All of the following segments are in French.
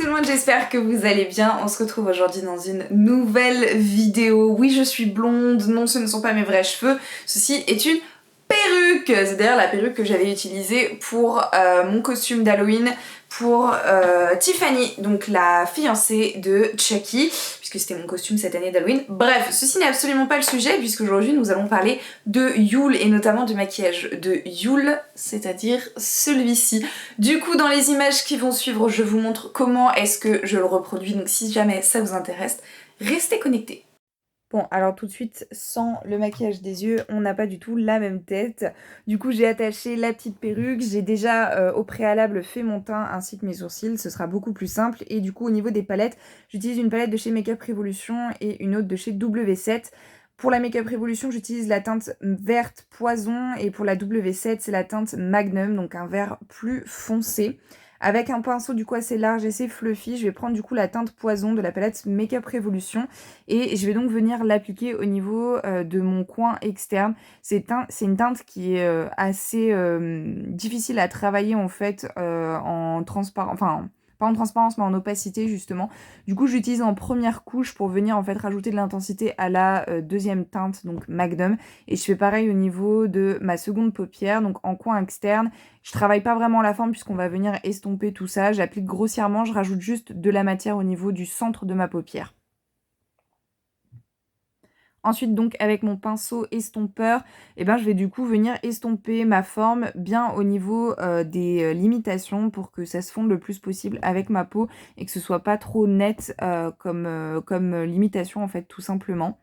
tout le monde, j'espère que vous allez bien. On se retrouve aujourd'hui dans une nouvelle vidéo. Oui, je suis blonde, non, ce ne sont pas mes vrais cheveux. Ceci est une perruque. C'est d'ailleurs la perruque que j'avais utilisée pour mon costume d'Halloween pour Tiffany, donc la fiancée de Chucky, puisque c'était mon costume cette année d'Halloween. Bref, ceci n'est absolument pas le sujet, puisqu'aujourd'hui nous allons parler de Yule et notamment du maquillage de Yule, c'est-à-dire celui-ci. Du coup, dans les images qui vont suivre, je vous montre comment est-ce que je le reproduis, donc si jamais ça vous intéresse, restez connectés. Bon, alors tout de suite, sans le maquillage des yeux, on n'a pas du tout la même tête. Du coup, j'ai attaché la petite perruque. J'ai déjà au préalable fait mon teint ainsi que mes sourcils. Ce sera beaucoup plus simple. Et du coup, au niveau des palettes, j'utilise une palette de chez Makeup Revolution et une autre de chez W7. Pour la Makeup Revolution, j'utilise la teinte verte poison. Et pour la W7, c'est la teinte Magnum, donc un vert plus foncé. Avec un pinceau du coup assez large et assez fluffy, je vais prendre du coup la teinte poison de la palette Makeup Revolution et je vais donc venir l'appliquer au niveau de mon coin externe. C'est une teinte qui est assez difficile à travailler en fait en transparence, enfin pas en transparence mais en opacité justement. Du coup j'utilise en première couche pour venir en fait rajouter de l'intensité à la deuxième teinte, donc Magnum. Et je fais pareil au niveau de ma seconde paupière, donc en coin externe. Je travaille pas vraiment la forme puisqu'on va venir estomper tout ça. J'applique grossièrement, je rajoute juste de la matière au niveau du centre de ma paupière. Ensuite, donc, avec mon pinceau estompeur, je vais du coup venir estomper ma forme bien au niveau des limitations pour que ça se fonde le plus possible avec ma peau et que ce soit pas trop net comme limitation, en fait, tout simplement.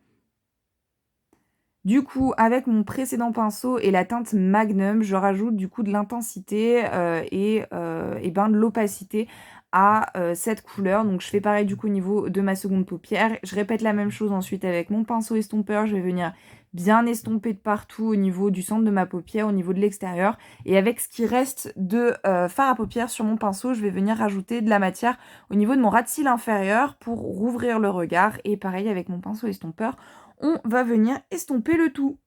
Du coup, avec mon précédent pinceau et la teinte Magnum, je rajoute du coup de l'intensité et de l'opacité à cette couleur. Donc je fais pareil du coup au niveau de ma seconde paupière. Je répète la même chose ensuite avec mon pinceau estompeur. Je vais venir bien estomper de partout au niveau du centre de ma paupière, au niveau de l'extérieur. Et avec ce qui reste de fard à paupières sur mon pinceau, je vais venir rajouter de la matière au niveau de mon ras de cils inférieur pour rouvrir le regard. Et pareil avec mon pinceau estompeur, on va venir estomper le tout.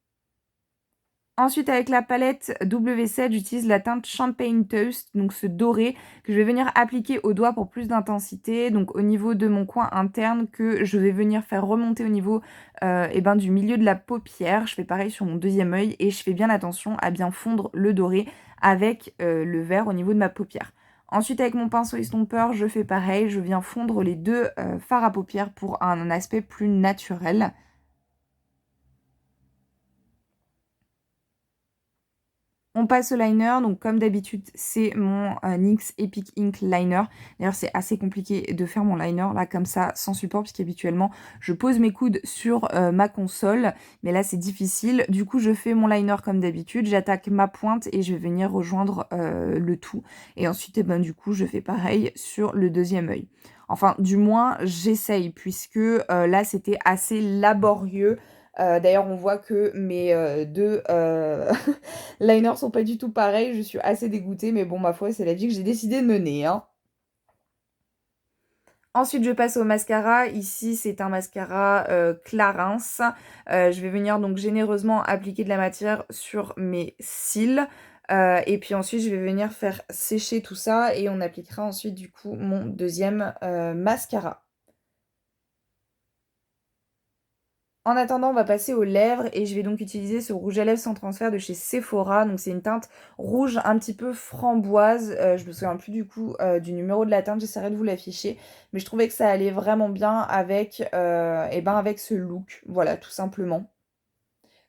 Ensuite, avec la palette W7, j'utilise la teinte Champagne Toast, donc ce doré, que je vais venir appliquer au doigt pour plus d'intensité, donc au niveau de mon coin interne, que je vais venir faire remonter au niveau du milieu de la paupière. Je fais pareil sur mon deuxième œil et je fais bien attention à bien fondre le doré avec le vert au niveau de ma paupière. Ensuite, avec mon pinceau estompeur, je fais pareil, je viens fondre les deux fards à paupières pour un aspect plus naturel. On passe au liner, donc comme d'habitude, c'est mon NYX Epic Ink Liner. D'ailleurs, c'est assez compliqué de faire mon liner là comme ça, sans support, puisqu'habituellement, je pose mes coudes sur ma console. Mais là, c'est difficile. Du coup, je fais mon liner comme d'habitude. J'attaque ma pointe et je vais venir rejoindre le tout. Et ensuite, du coup, je fais pareil sur le deuxième œil. Enfin, du moins, j'essaye, puisque là, c'était assez laborieux. D'ailleurs, on voit que mes deux liners sont pas du tout pareils. Je suis assez dégoûtée, mais bon, ma foi, c'est la vie que j'ai décidé de mener, hein. Ensuite, je passe au mascara. Ici, c'est un mascara Clarins. Je vais venir donc généreusement appliquer de la matière sur mes cils. Et puis ensuite, je vais venir faire sécher tout ça et on appliquera ensuite du coup mon deuxième mascara. En attendant, on va passer aux lèvres et je vais donc utiliser ce rouge à lèvres sans transfert de chez Sephora. Donc c'est une teinte rouge un petit peu framboise. Je me souviens plus du coup du numéro de la teinte, j'essaierai de vous l'afficher. Mais je trouvais que ça allait vraiment bien avec, avec ce look. Voilà, tout simplement.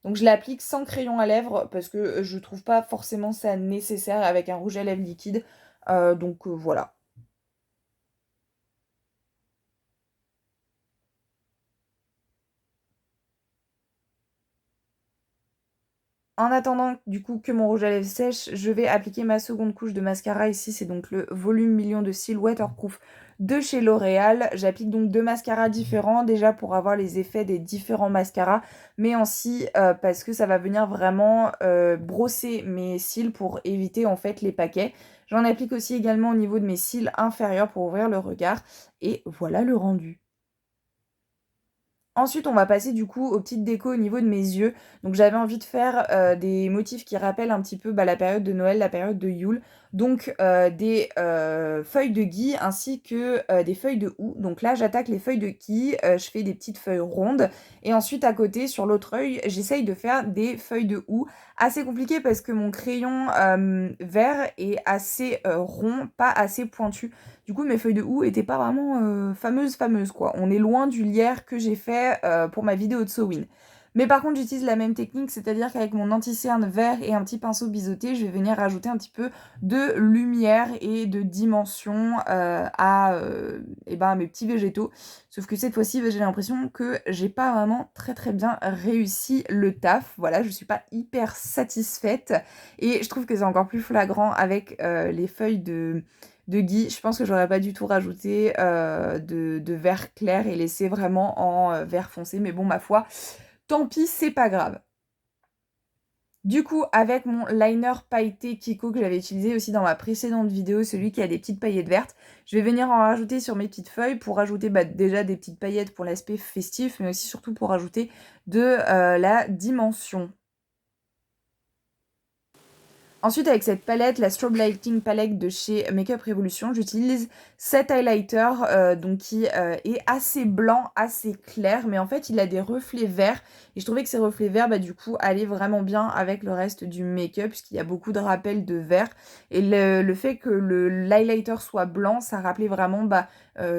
Donc je l'applique sans crayon à lèvres parce que je trouve pas forcément ça nécessaire avec un rouge à lèvres liquide. Voilà. En attendant du coup que mon rouge à lèvres sèche, je vais appliquer ma seconde couche de mascara. Ici, c'est donc le volume million de cils Waterproof de chez L'Oréal. J'applique donc deux mascaras différents, déjà pour avoir les effets des différents mascaras, mais aussi parce que ça va venir vraiment brosser mes cils pour éviter en fait les paquets. J'en applique aussi également au niveau de mes cils inférieurs pour ouvrir le regard. Et voilà le rendu. Ensuite, on va passer du coup aux petites décos au niveau de mes yeux. Donc j'avais envie de faire des motifs qui rappellent un petit peu la période de Noël, la période de Yule. Donc des feuilles de gui ainsi que des feuilles de houx. Donc là, j'attaque les feuilles de gui, je fais des petites feuilles rondes. Et ensuite, à côté, sur l'autre œil, j'essaye de faire des feuilles de houx. Assez compliqué parce que mon crayon vert est assez rond, pas assez pointu. Du coup, mes feuilles de houx étaient pas vraiment fameuses quoi. On est loin du lierre que j'ai fait pour ma vidéo de Sewing. Mais par contre, j'utilise la même technique, c'est-à-dire qu'avec mon anti-cerne vert et un petit pinceau biseauté, je vais venir rajouter un petit peu de lumière et de dimension à mes petits végétaux. Sauf que cette fois-ci, j'ai l'impression que j'ai pas vraiment très bien réussi le taf. Voilà, je suis pas hyper satisfaite. Et je trouve que c'est encore plus flagrant avec les feuilles de gui. Je pense que j'aurais pas du tout rajouté de vert clair et laissé vraiment en vert foncé. Mais bon, ma foi, tant pis, c'est pas grave. Du coup, avec mon liner pailleté Kiko que j'avais utilisé aussi dans ma précédente vidéo, celui qui a des petites paillettes vertes, je vais venir en rajouter sur mes petites feuilles pour rajouter déjà des petites paillettes pour l'aspect festif, mais aussi surtout pour rajouter de la dimension. Ensuite, avec cette palette, la Strobe Lighting Palette de chez Makeup Revolution, j'utilise cet highlighter qui est assez blanc, assez clair, mais en fait, il a des reflets verts. Et je trouvais que ces reflets verts, du coup, allaient vraiment bien avec le reste du make-up, puisqu'il y a beaucoup de rappels de vert. Et le fait que l'highlighter soit blanc, ça rappelait vraiment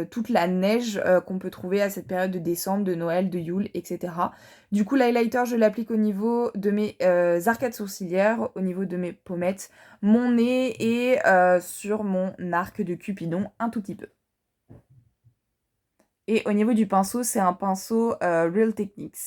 toute la neige qu'on peut trouver à cette période de décembre, de Noël, de Yule, etc. Du coup, l'highlighter, je l'applique au niveau de mes arcades sourcilières, au niveau de mes pommettes, mon nez et sur mon arc de Cupidon un tout petit peu. Et au niveau du pinceau, c'est un pinceau Real Techniques.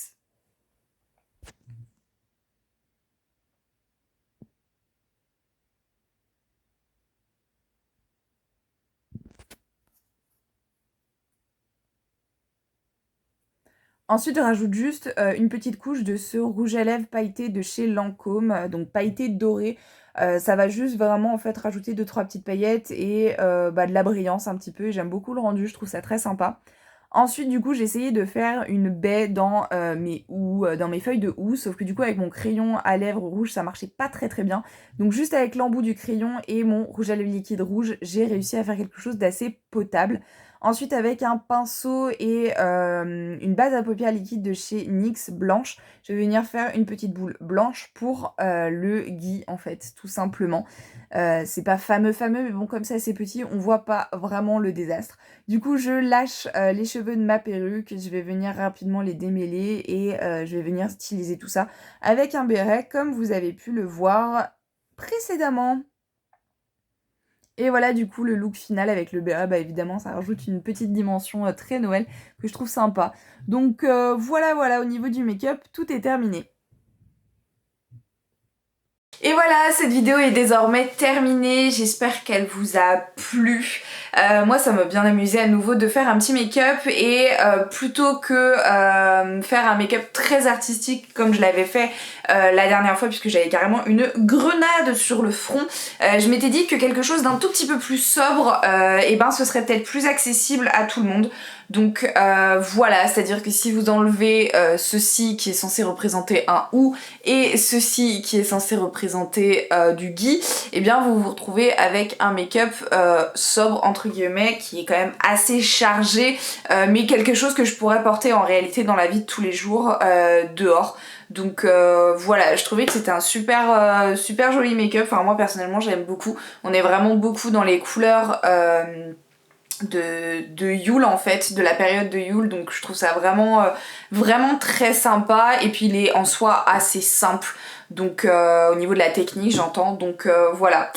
Ensuite, je rajoute juste une petite couche de ce rouge à lèvres pailleté de chez Lancôme, donc pailleté doré. Ça va juste vraiment en fait rajouter 2-3 petites paillettes et de la brillance un petit peu. J'aime beaucoup le rendu, je trouve ça très sympa. Ensuite, du coup, j'ai essayé de faire une baie dans dans mes feuilles de houx, sauf que du coup, avec mon crayon à lèvres rouge, ça marchait pas très bien. Donc juste avec l'embout du crayon et mon rouge à lèvres liquide rouge, j'ai réussi à faire quelque chose d'assez potable. Ensuite, avec un pinceau et une base à paupières liquide de chez NYX blanche, je vais venir faire une petite boule blanche pour le gui, en fait, tout simplement. C'est pas fameux, mais bon, comme ça, c'est petit, on voit pas vraiment le désastre. Du coup, je lâche les cheveux de ma perruque, je vais venir rapidement les démêler et je vais venir styliser tout ça avec un béret, comme vous avez pu le voir précédemment. Et voilà du coup le look final avec le béret, évidemment ça rajoute une petite dimension très Noël que je trouve sympa. Donc voilà, au niveau du make-up, tout est terminé. Et voilà, cette vidéo est désormais terminée, j'espère qu'elle vous a plu. Moi ça m'a bien amusé à nouveau de faire un petit make-up et plutôt que faire un make-up très artistique comme je l'avais fait la dernière fois puisque j'avais carrément une grenade sur le front, je m'étais dit que quelque chose d'un tout petit peu plus sobre, ce serait peut-être plus accessible à tout le monde. Donc voilà, c'est-à-dire que si vous enlevez ceci qui est censé représenter un ou et ceci qui est censé représenter du gui, et bien vous vous retrouvez avec un make-up sobre entre guillemets qui est quand même assez chargé, mais quelque chose que je pourrais porter en réalité dans la vie de tous les jours dehors. Donc voilà, je trouvais que c'était un super joli make-up, enfin moi personnellement j'aime beaucoup, on est vraiment beaucoup dans les couleurs de Yule en fait, de la période de Yule, donc je trouve ça vraiment très sympa et puis il est en soi assez simple, donc au niveau de la technique j'entends, donc voilà.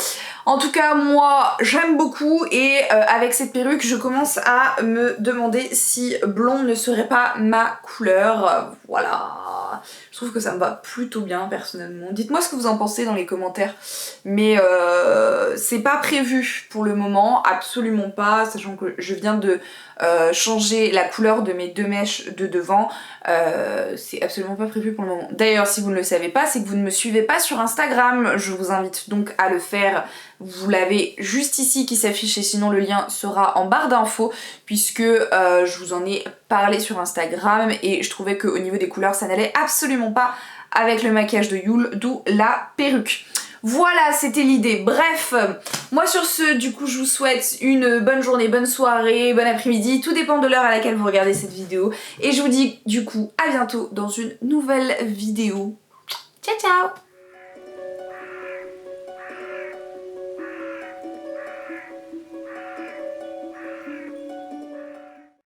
En tout cas moi j'aime beaucoup et avec cette perruque je commence à me demander si blond ne serait pas ma couleur, voilà. Je trouve que ça me va plutôt bien personnellement. Dites-moi ce que vous en pensez dans les commentaires. Mais c'est pas prévu pour le moment, absolument pas, sachant que je viens de changer la couleur de mes 2 mèches de devant. C'est absolument pas prévu pour le moment. D'ailleurs, si vous ne le savez pas, c'est que vous ne me suivez pas sur Instagram. Je vous invite donc à le faire. Vous l'avez juste ici qui s'affiche et sinon le lien sera en barre d'infos puisque je vous en ai parlé sur Instagram et je trouvais qu'au niveau des couleurs ça n'allait absolument pas avec le maquillage de Yule, d'où la perruque. Voilà, c'était l'idée. Bref, moi sur ce, du coup, je vous souhaite une bonne journée, bonne soirée, bon après-midi. Tout dépend de l'heure à laquelle vous regardez cette vidéo. Et je vous dis, du coup, à bientôt dans une nouvelle vidéo. Ciao, ciao!